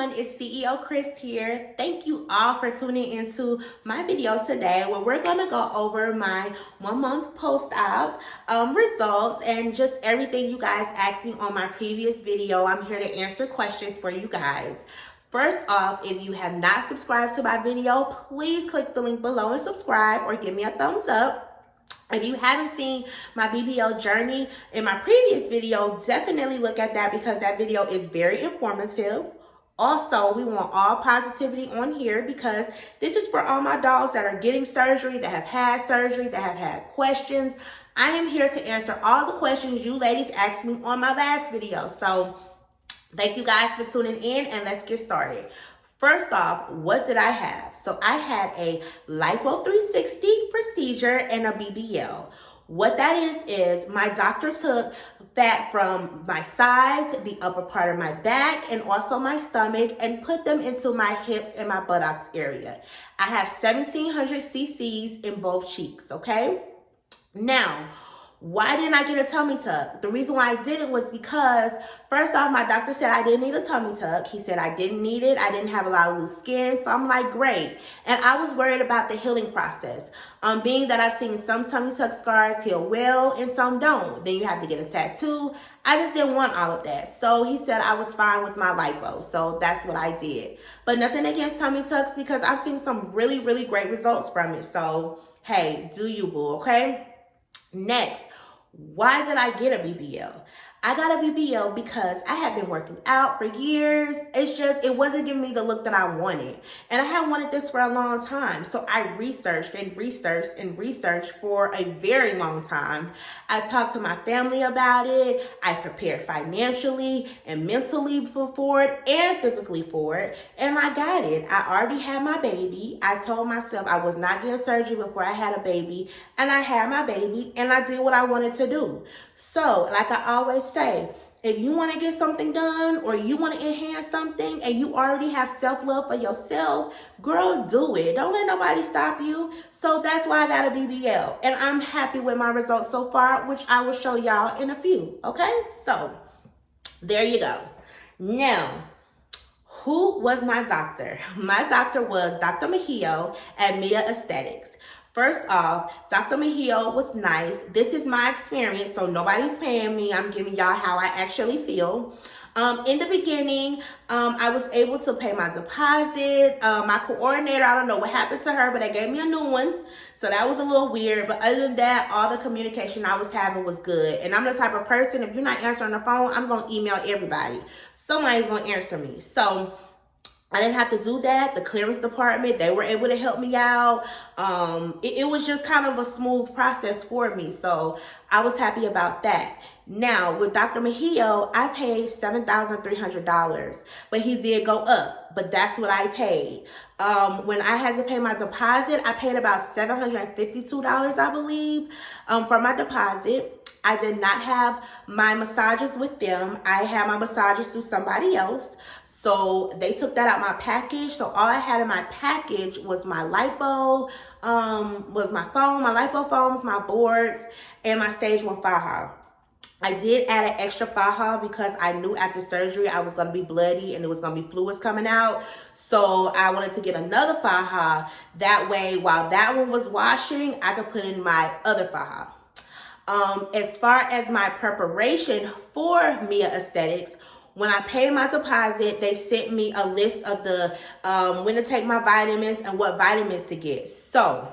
everyone, it's CEO Chris here. Thank you all for tuning into my video today where we're going to go over my 1 month post-op results and just everything you guys asked me on my previous video. I'm here to answer questions for you guys. First off, if you have not subscribed to my video, please click the link below and subscribe or give me a thumbs up. If you haven't seen my BBL journey in my previous video, definitely look at that because that video is very informative. Also, we want all positivity on here because this is for all my dolls that are getting surgery, that have had surgery, that have had questions. I am here to answer all the questions you ladies asked me on my last video. So thank you guys for tuning in and let's get started. First off, what did I have? So I had a lipo 360 procedure and a BBL. What that is my doctor took fat from my sides, the upper part of my back, and also my stomach and put them into my hips and my buttocks area. I have 1700 cc's in both cheeks, okay? Now, why didn't I get a tummy tuck? The reason why I didn't was because, first off, my doctor said I didn't need a tummy tuck. He said I didn't need it. I didn't have a lot of loose skin. So I'm like, great. And I was worried about the healing process. Being that I've seen some tummy tuck scars heal well and some don't. Then you have to get a tattoo. I just didn't want all of that. So he said I was fine with my lipo. So that's what I did. But nothing against tummy tucks because I've seen some really, really great results from it. So, hey, do you, boo, okay? Next, why did I get a BBL? I got a BBL because I had been working out for years. It wasn't giving me the look that I wanted. And I had wanted this for a long time. So I researched for a very long time. I talked to my family about it. I prepared financially and mentally for it and physically for it. And I got it. I already had my baby. I told myself I was not getting surgery before I had a baby. And I had my baby and I did what I wanted to do. So, like I always say, if you want to get something done or you want to enhance something and you already have self-love for yourself, girl, do it. Don't let nobody stop you. So that's why I got a BBL. And I'm happy with my results so far, which I will show y'all in a few. Okay? So, there you go. Now, who was my doctor? My doctor was Dr.Mehio at Mia Aesthetics. First off, Dr. Mehio was nice. This is my experience, so nobody's paying me. I'm giving y'all how I actually feel. In the beginning, I was able to pay my deposit. My coordinator, I don't know what happened to her, but they gave me a new one. So that was a little weird. But other than that, all the communication I was having was good. And I'm the type of person, if you're not answering the phone, I'm going to email everybody. Somebody's going to answer me. So I didn't have to do that. The clearance department, they were able to help me out. It was just kind of a smooth process for me. So I was happy about that. Now, with Dr. Mehio, I paid $7,300, but he did go up, but that's what I paid. When I had to pay my deposit, I paid about $752, I believe, for my deposit. I did not have my massages with them. I had my massages through somebody else. So they took that out my package. So all I had in my package was my lipo, was my foam, my lipo foams, my boards, and my stage 1 Faja. I did add an extra Faja because I knew after surgery I was going to be bloody and there was going to be fluids coming out. So I wanted to get another Faja. That way, while that one was washing, I could put in my other Faja. As far as my preparation for Mia Aesthetics, when I paid my deposit, they sent me a list of the when to take my vitamins and what vitamins to get. So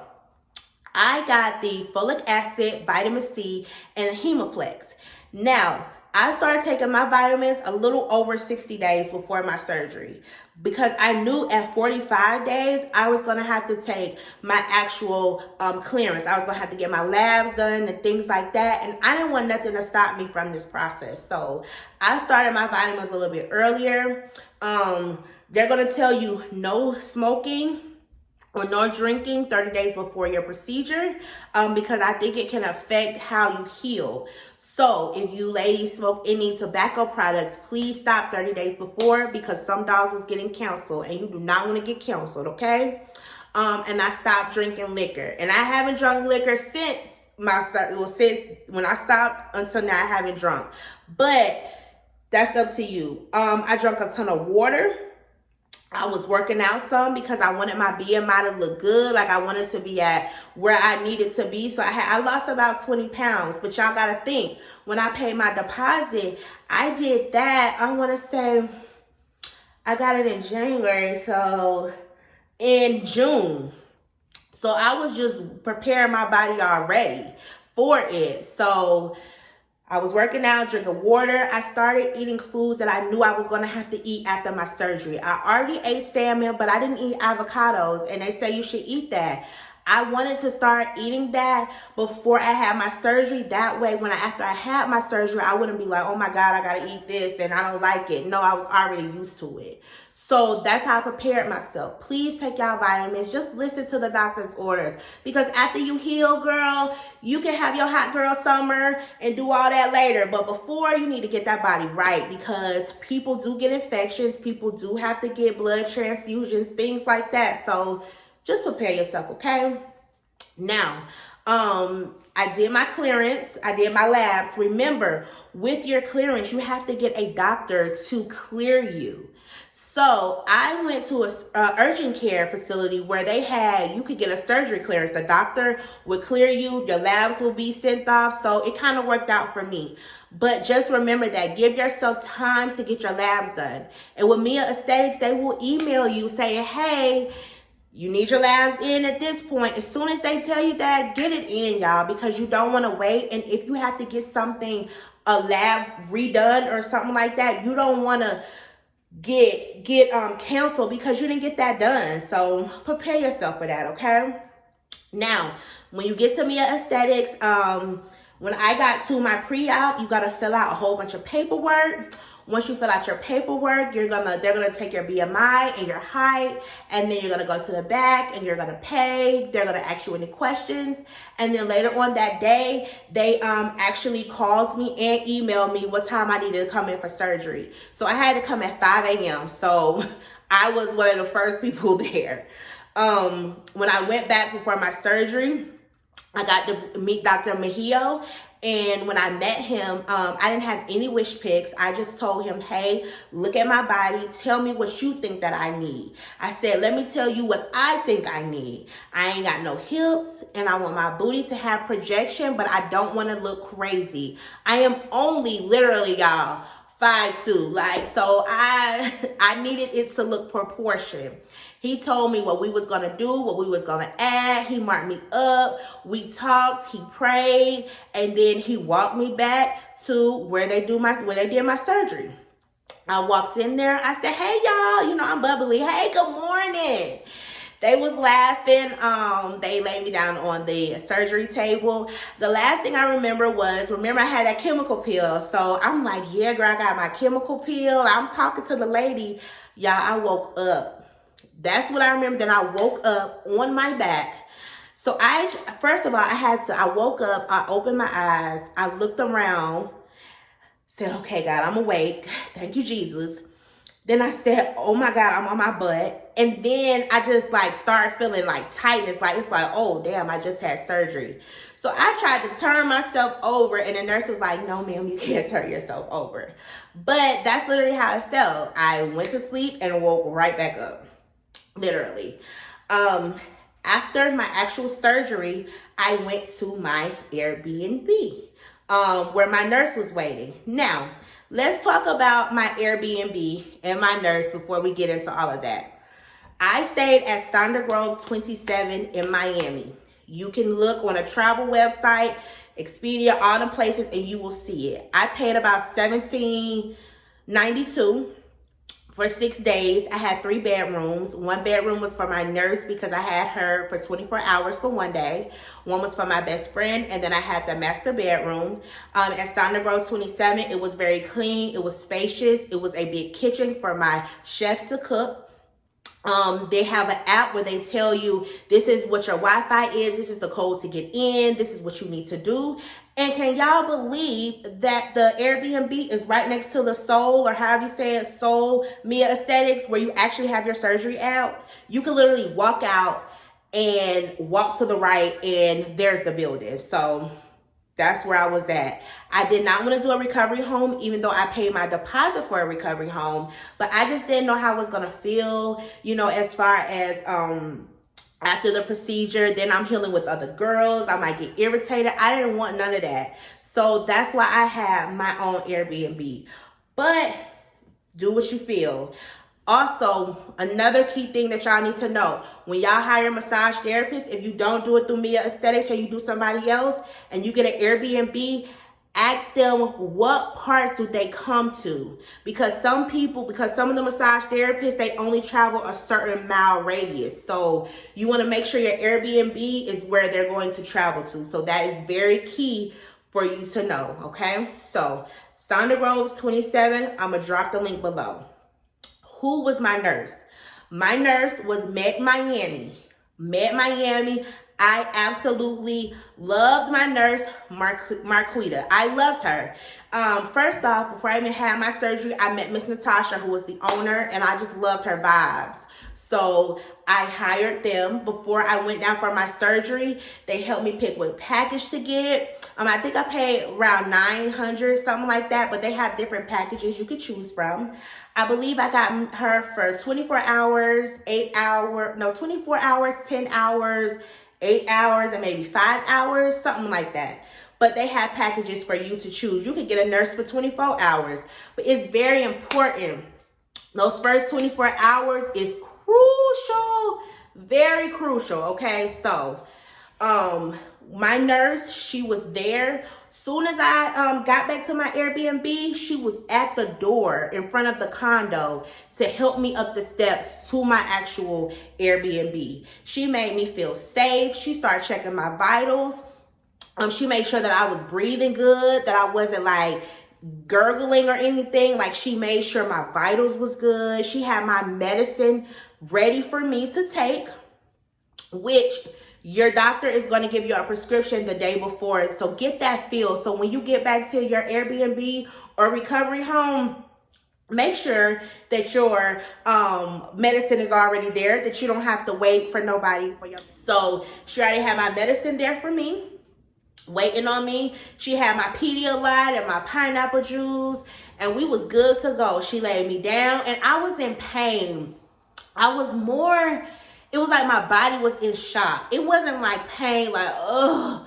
I got the folic acid, vitamin C, and Hemoplex. Now, I started taking my vitamins a little over 60 days before my surgery because I knew at 45 days I was going to have to take my actual clearance. I was going to have to get my labs done and things like that, and I didn't want nothing to stop me from this process. So I started my vitamins a little bit earlier. They're going to tell you no smoking or no drinking 30 days before your procedure because I think it can affect how you heal. So if you ladies smoke any tobacco products, please stop 30 days before because some dolls is getting canceled and you do not want to get canceled, okay? And I stopped drinking liquor. And I haven't drunk liquor since when I stopped until now I haven't drunk. But that's up to you. I drank a ton of water. I was working out some because I wanted my BMI to look good. Like I wanted to be at where I needed to be. So I lost about 20 pounds. But y'all got to think, when I paid my deposit, I did that. I want to say I got it in January. So in June. So I was just preparing my body already for it. So I was working out, drinking water. I started eating foods that I knew I was going to have to eat after my surgery. I already ate salmon, but I didn't eat avocados, and they say you should eat that. I wanted to start eating that before I had my surgery. That way, after I had my surgery, I wouldn't be like, oh my God, I got to eat this and I don't like it. No, I was already used to it. So that's how I prepared myself. Please take y'all vitamins. Just listen to the doctor's orders. Because after you heal, girl, you can have your hot girl summer and do all that later. But before, you need to get that body right, because people do get infections. People do have to get blood transfusions, things like that. So just prepare yourself, okay? Now, I did my clearance. I did my labs. Remember, with your clearance, you have to get a doctor to clear you. So I went to a urgent care facility where you could get a surgery clearance. The doctor would clear you. Your labs will be sent off. So it kind of worked out for me. But just remember that. Give yourself time to get your labs done. And with Mia Aesthetics, they will email you saying, hey, you need your labs in at this point. As soon as they tell you that, get it in, y'all, because you don't want to wait. And if you have to get a lab redone or something like that, you don't want to get canceled because you didn't get that done. So prepare yourself for that, okay? Now, when you get to Mia Aesthetics, when I got to my pre-op, you got to fill out a whole bunch of paperwork. Once you fill out your paperwork, they're gonna take your BMI and your height, and then you're gonna go to the back and you're gonna pay. They're gonna ask you any questions, and then later on that day, they actually called me and emailed me what time I needed to come in for surgery. So I had to come at 5 a.m. So I was one of the first people there. When I went back before my surgery, I got to meet Dr.Mehio. And when I met him, I didn't have any wish pics. I just told him, hey, look at my body. Tell me what you think that I need. I said, let me tell you what I think I need. I ain't got no hips, and I want my booty to have projection, but I don't want to look crazy. I am only literally, y'all, 5'2". So I needed it to look proportioned. He told me what we was going to do, what we was going to add. He marked me up. We talked. He prayed. And then he walked me back to where they did my surgery. I walked in there. I said, hey, y'all. I'm bubbly. Hey, good morning. They was laughing. They laid me down on the surgery table. The last thing I remember I had that chemical peel. So I'm like, yeah, girl, I got my chemical peel. I'm talking to the lady. Y'all, I woke up. That's what I remember. Then I woke up on my back. So first of all, I woke up, I opened my eyes, I looked around, said, okay, God, I'm awake. Thank you, Jesus. Then I said, oh my God, I'm on my butt. And then I just started feeling tightness. It's like, oh damn, I just had surgery. So I tried to turn myself over, and the nurse was like, no ma'am, you can't turn yourself over. But that's literally how it felt. I went to sleep and woke right back up. Literally. After my actual surgery, I went to my Airbnb, where my nurse was waiting. Now, let's talk about my Airbnb and my nurse before we get into all of that. I stayed at Sonder Grove 27 in Miami. You can look on a travel website, Expedia, all the places, and you will see it. I paid about $17.92 for 6 days. I had 3 bedrooms. 1 bedroom was for my nurse because I had her for 24 hours for 1 day. 1 was for my best friend, and then I had the master bedroom. At Sonder Grove 27, it was very clean. It was spacious. It was a big kitchen for my chef to cook. They have an app where they tell you this is what your Wi-Fi is, this is the code to get in, this is what you need to do. And can y'all believe that the Airbnb is right next to the Soul, or however you say it, Soul Mia Aesthetics, where you actually have your surgery out? You can literally walk out and walk to the right, and there's the building. So That's where I was at. I did not want to do a recovery home, even though I paid my deposit for a recovery home. But I just didn't know how I was going to feel, you know, as far as after the procedure. Then I'm healing with other girls. I might get irritated. I didn't want none of that. So that's why I had my own Airbnb. But do what you feel. Also, another key thing that y'all need to know, when y'all hire a massage therapist, if you don't do it through Mia Aesthetics or you do somebody else and you get an Airbnb, ask them what parts do they come to. Because some of the massage therapists, they only travel a certain mile radius. So you want to make sure your Airbnb is where they're going to travel to. So that is very key for you to know, okay? So Sonda Groves 27, I'm going to drop the link below. Who was my nurse? My nurse was Meg Miami. Meg Miami. I absolutely loved my nurse, Marquita. I loved her. First off, before I even had my surgery, I met Miss Natasha, who was the owner, and I just loved her vibes. So I hired them before I went down for my surgery. They helped me pick what package to get. I think I paid around $900, something like that, but they have different packages you could choose from. I believe I got her for 24 hours, 24 hours, 10 hours, 8 hours, and maybe 5 hours, something like that. But they have packages for you to choose. You could get a nurse for 24 hours. But it's very important. Those first 24 hours is crucial, very crucial, okay? So, my nurse, she was there. Soon as I got back to my Airbnb, she was at the door in front of the condo to help me up the steps to my actual Airbnb. She made me feel safe. She started checking my vitals. She made sure that I was breathing good, that I wasn't like gurgling or anything. Like, she made sure my vitals was good. She had my medicine ready for me to take, which your doctor is going to give you a prescription the day before. So get that feel. So when you get back to your Airbnb or recovery home, make sure that your medicine is already there, that you don't have to wait for nobody. So she already had my medicine there for me, waiting on me. She had my Pedialyte and my pineapple juice, and we was good to go. She laid me down, and I was in pain. It was like my body was in shock. It wasn't like pain, like, ugh.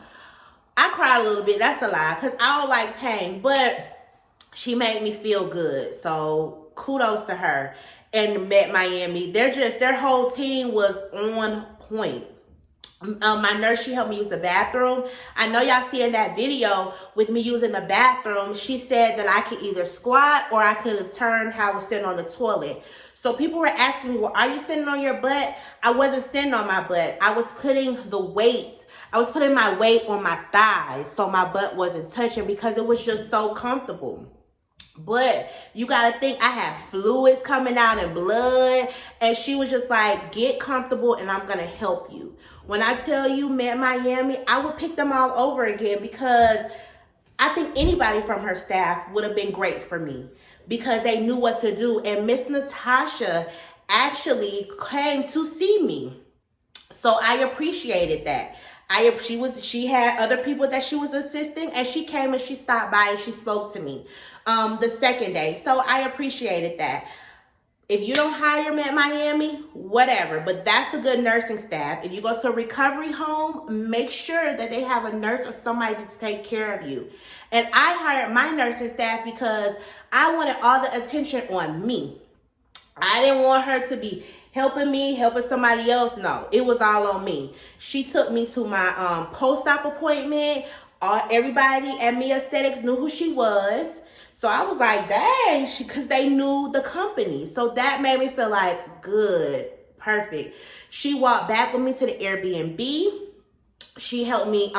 I cried a little bit. That's a lie, because I don't like pain. But she made me feel good. So kudos to her. And Met Miami, their whole team was on point. My nurse, she helped me use the bathroom. I know y'all see in that video with me using the bathroom, she said that I could either squat or I could have turned how I was sitting on the toilet. So people were asking me, well, are you sitting on your butt? I wasn't sitting on my butt. I was putting my weight on my thighs so my butt wasn't touching, because it was just so comfortable. But you got to think, I had fluids coming out and blood, and she was just like, get comfortable and I'm going to help you. When I tell you, Met Miami, I would pick them all over again, because I think anybody from her staff would have been great for me, because they knew what to do. And Miss Natasha actually came to see me. So I appreciated that. She had other people that she was assisting, and she came and she stopped by and she spoke to me the second day. So I appreciated that. If you don't hire me at Miami, whatever, but that's a good nursing staff. If you go to a recovery home, make sure that they have a nurse or somebody to take care of you. And I hired my nursing staff because I wanted all the attention on me. I didn't want her to be helping somebody else. No, it was all on me. She took me to my post-op appointment. Everybody at Mia Aesthetics knew who she was. So I was like, dang, because they knew the company. So that made me feel like, good, perfect. She walked back with me to the Airbnb. She helped me,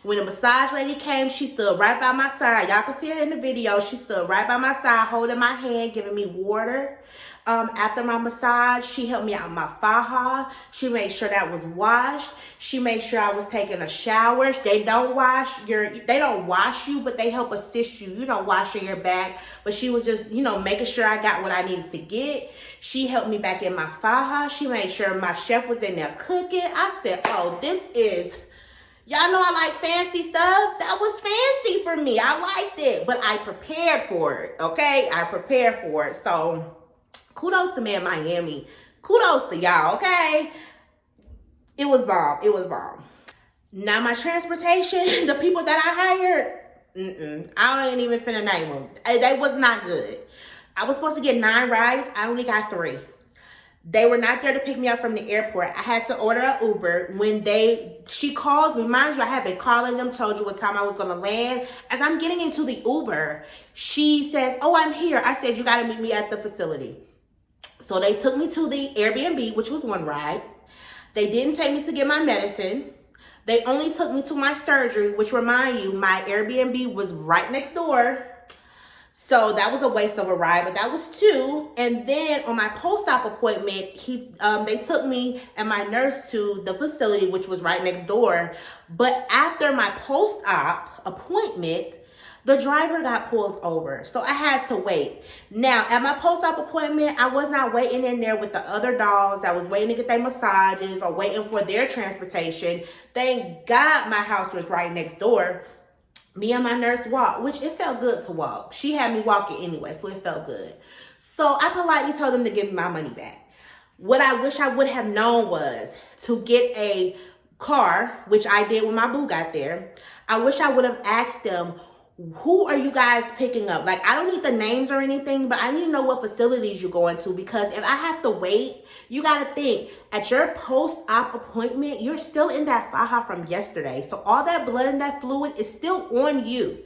when the massage lady came, she stood right by my side. Y'all can see her in the video. She stood right by my side, holding my hand, giving me water. After my massage, she helped me out with my Faja. She made sure that was washed. She made sure I was taking a shower. They don't wash you, but they help assist you. You don't wash your back. But she was just, making sure I got what I needed to get. She helped me back in my Faja. She made sure my chef was in there cooking. I said, oh, this is, Y'all know I like fancy stuff. That was fancy for me. I liked it, but I prepared for it, okay? I prepared for it. So kudos to me in Miami. Kudos to y'all, okay? It was bomb. It was bomb. Now my transportation, the people that I hired, I ain't even finna name them. They was not good. I was supposed to get 9 rides. I only got 3. They were not there to pick me up from the airport. I had to order an Uber. When she calls me, mind you, I had been calling them, told you what time I was gonna land. As I'm getting into the Uber, she says, oh, I'm here. I said, you gotta meet me at the facility. So they took me to the Airbnb, which was 1 ride. They didn't take me to get my medicine. They only took me to my surgery, which remind you, my Airbnb was right next door. So that was a waste of a ride, but that was 2. And then on my post-op appointment, they took me and my nurse to the facility, which was right next door. But after my post-op appointment, the driver got pulled over. So I had to wait. Now, at my post-op appointment, I was not waiting in there with the other dogs that was waiting to get their massages or waiting for their transportation. Thank God my house was right next door. Me and my nurse walked, which it felt good to walk. She had me walking anyway, so it felt good. So I politely told them to give me my money back. What I wish I would have known was to get a car, which I did when my boo got there. I wish I would have asked them, who are you guys picking up? Like, I don't need the names or anything, but I need to know what facilities you're going to, because if I have to wait, you got to think, at your post-op appointment, you're still in that Faja from yesterday. So all that blood and that fluid is still on you.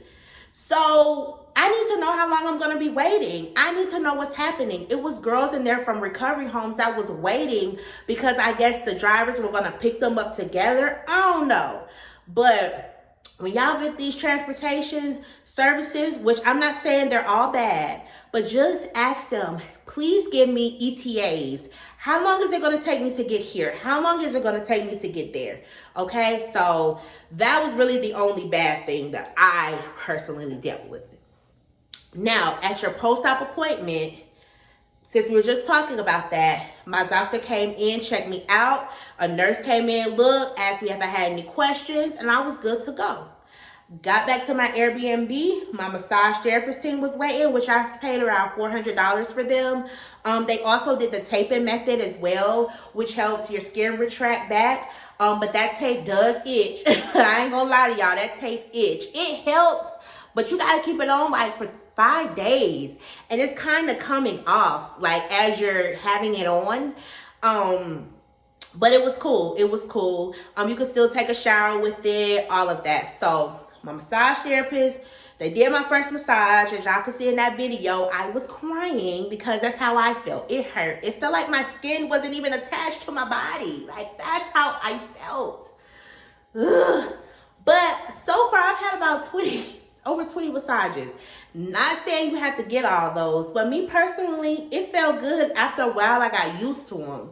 So I need to know how long I'm going to be waiting. I need to know what's happening. It was girls in there from recovery homes that was waiting because I guess the drivers were going to pick them up together. I don't know. But when y'all get these transportation services, which I'm not saying they're all bad, but just ask them, please give me ETAs. How long is it going to take me to get here? How long is it going to take me to get there? Okay, so that was really the only bad thing that I personally dealt with. Now, at your post-op appointment, since we were just talking about that, my doctor came in, checked me out. A nurse came in, looked, asked me if I had any questions, and I was good to go. Got back to my Airbnb. My massage therapist team was waiting, which I paid around $400 for them. They also did the taping method as well, which helps your skin retract back. But that tape does itch. I ain't gonna lie to y'all, that tape itch. It helps, but you gotta keep it on like for 5 days, and it's kind of coming off like as you're having it on. But it was cool. It was cool. You could still take a shower with it, all of that. So my massage therapist, they did my first massage. As y'all can see in that video, I was crying because that's how I felt. It hurt. It felt like my skin wasn't even attached to my body. Like, that's how I felt. Ugh. But so far, I've had about over 20 massages. Not saying you have to get all those, but me personally, it felt good. After a while, I got used to them.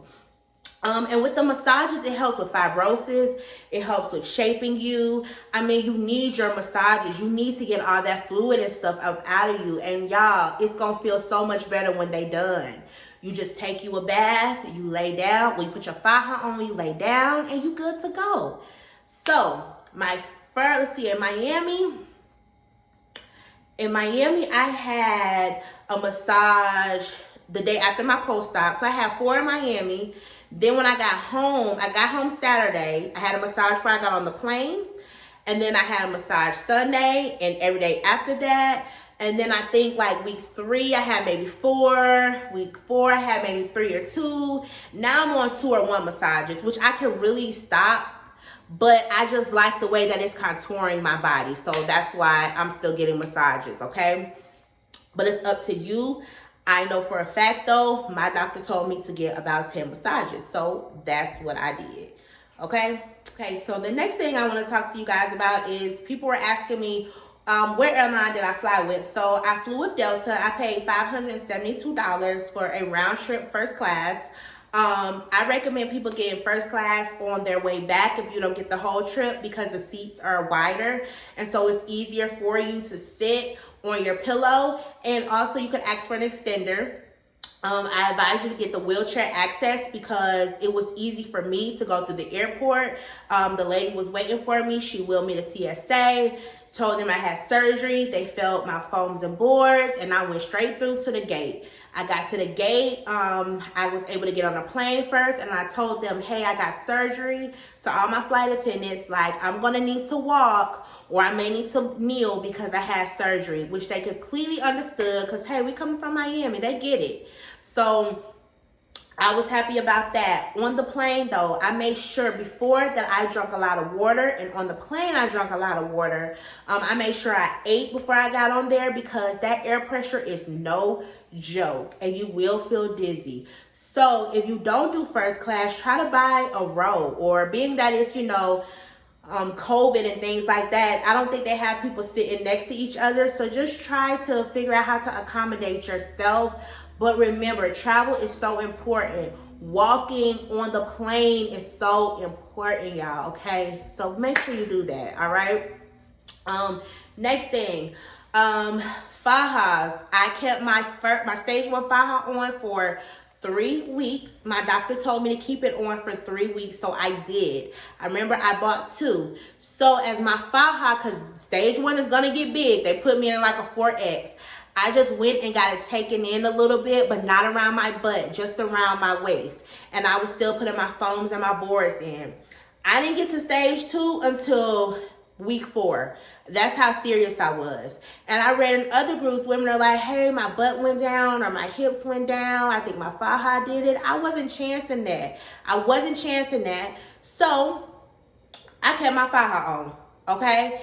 And with the massages, it helps with fibrosis. It helps with shaping you. I mean, you need your massages. You need to get all that fluid and stuff up out of you. And y'all, it's going to feel so much better when they done. You just take you a bath, you lay down. When you put your Faja on, you lay down, and you good to go. So, let's see, in Miami, I had a massage the day after my post-op. So I had 4 in Miami. Then when I got home Saturday. I had a massage before I got on the plane. And then I had a massage Sunday and every day after that. And then I think like week 3, I had maybe 4. Week 4, I had maybe 3 or 2. Now I'm on 2 or 1 massages, which I can really stop. But I just like the way that it's contouring my body. So that's why I'm still getting massages, okay? But it's up to you. I know for a fact, though, my doctor told me to get about 10 massages. So that's what I did, okay? Okay, so the next thing I want to talk to you guys about is people were asking me, where airline did I fly with? So I flew with Delta. I paid $572 for a round trip first class. I recommend people getting first class on their way back if you don't get the whole trip, because the seats are wider and so it's easier for you to sit on your pillow. And also you can ask for an extender. I advise you to get the wheelchair access because it was easy for me to go through the airport. The lady was waiting for me. She wheeled me to TSA, told them I had surgery. They felt my foams and boards, and I went straight through to the gate. I got to the gate. I was able to get on a plane first, and I told them, hey, I got surgery. To all my flight attendants, like, I'm going to need to walk or I may need to kneel because I had surgery, which they completely understood because, hey, we coming from Miami. They get it. So I was happy about that. On the plane, though, I made sure before that I drank a lot of water. And on the plane, I drank a lot of water. I made sure I ate before I got on there because that air pressure is no joke. And you will feel dizzy. So if you don't do first class, try to buy a row. Or being that it's, COVID and things like that, I don't think they have people sitting next to each other. So just try to figure out how to accommodate yourself. But remember, travel is so important. Walking on the plane is so important, y'all, okay? So make sure you do that, all right? Next thing, Fajas. I kept my stage 1 Faja on for 3 weeks. My doctor told me to keep it on for 3 weeks, so I did. I remember I bought 2. So as my Faja, because stage 1 is gonna get big, they put me in like a 4X. I just went and got it taken in a little bit, but not around my butt, just around my waist. And I was still putting my foams and my boards in. I didn't get to stage 2 until week 4. That's how serious I was. And I read in other groups, women are like, hey, my butt went down or my hips went down. I think my Faja did it. I wasn't chancing that. So I kept my Faja on, okay?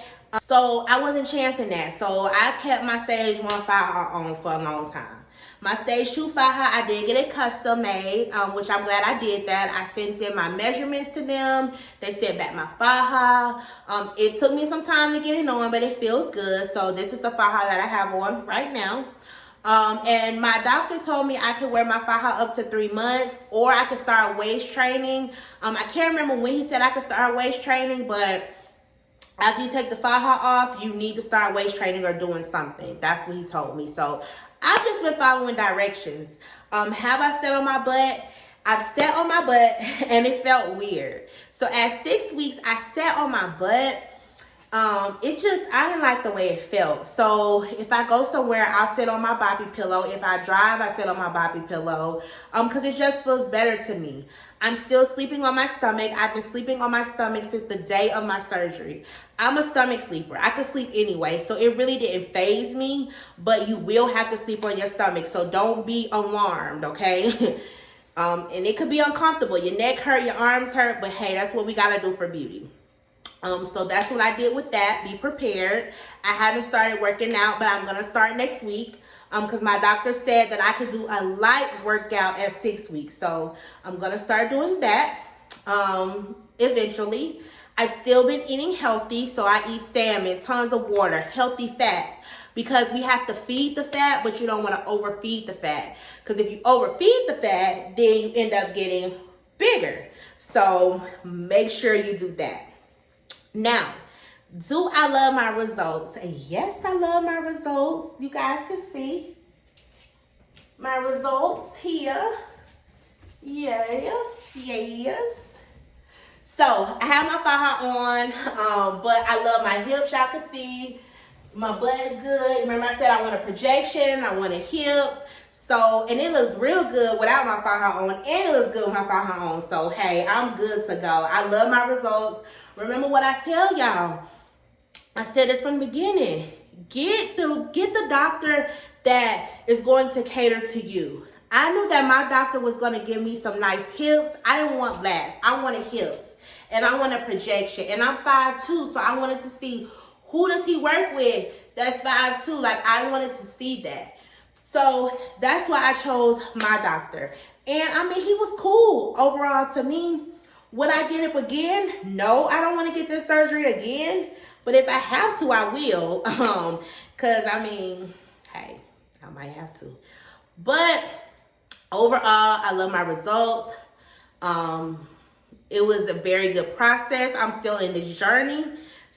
So I wasn't chancing that. So I kept my stage 1 Faja on for a long time. My stage 2 Faja, I did get it custom made, which I'm glad I did that. I sent in my measurements to them. They sent back my Faja. It took me some time to get it on, but it feels good. So this is the Faja that I have on right now. And my doctor told me I could wear my Faja up to 3 months, or I could start waist training. I can't remember when he said I could start waist training, but after you take the Faja off, you need to start waist training or doing something. That's what he told me. So I've just been following directions. Have I sat on my butt? I've sat on my butt and it felt weird. So at 6 weeks, I sat on my butt. I didn't like the way it felt. So if I go somewhere, I'll sit on my boppy pillow. If I drive, I sit on my boppy pillow. Because it just feels better to me. I'm still sleeping on my stomach. I've been sleeping on my stomach since the day of my surgery. I'm a stomach sleeper. I could sleep anyway, so it really didn't faze me, but you will have to sleep on your stomach, so don't be alarmed, okay? And it could be uncomfortable. Your neck hurt, your arms hurt, but hey, that's what we gotta do for beauty. So that's what I did with that. Be prepared. I haven't started working out, but I'm gonna start next week. Because my doctor said that I could do a light workout at 6 weeks. So I'm going to start doing that eventually. I've still been eating healthy. So I eat salmon, tons of water, healthy fats. Because we have to feed the fat, but you don't want to overfeed the fat. Because if you overfeed the fat, then you end up getting bigger. So make sure you do that. Now, do I love my results? Yes, I love my results. You guys can see my results here. Yes. So I have my Faja on, but I love my hips. Y'all can see my butt is good. Remember I said I want a projection. I want a hips. So, and it looks real good without my Faja on, and it looks good with my Faja on. So, hey, I'm good to go. I love my results. Remember what I tell y'all. I said this from the beginning. Get the doctor that is going to cater to you. I knew that my doctor was going to give me some nice hips. I didn't want lats. I wanted hips. And I want a projection. And I'm 5'2", so I wanted to see who does he work with that's 5'2". Like, I wanted to see that. So that's why I chose my doctor. And I mean, he was cool overall to me. Would I get it again? No, I don't want to get this surgery again. But if I have to, I will. Because, I mean, hey, I might have to. But overall, I love my results. It was a very good process. I'm still in this journey.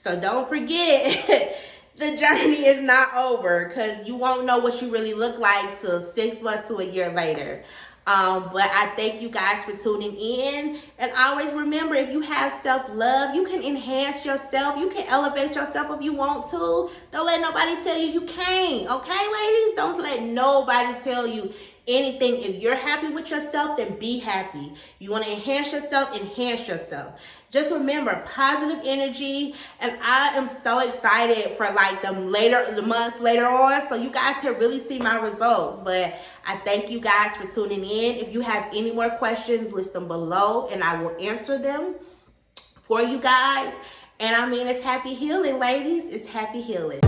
So don't forget, the journey is not over, because you won't know what you really look like till 6 months to a year later. But I thank you guys for tuning in. And always remember, if you have self-love, you can enhance yourself. You can elevate yourself if you want to. Don't let nobody tell you you can't. Okay, ladies? Don't let nobody tell you anything. If you're happy with yourself, then be happy. You want to enhance yourself, enhance yourself. Just remember, positive energy. And I am so excited for like the months later on, so you guys can really see my results. But I thank you guys for tuning in. If you have any more questions, list them below and I will answer them for you guys. And I mean, it's happy healing, ladies. It's happy healing.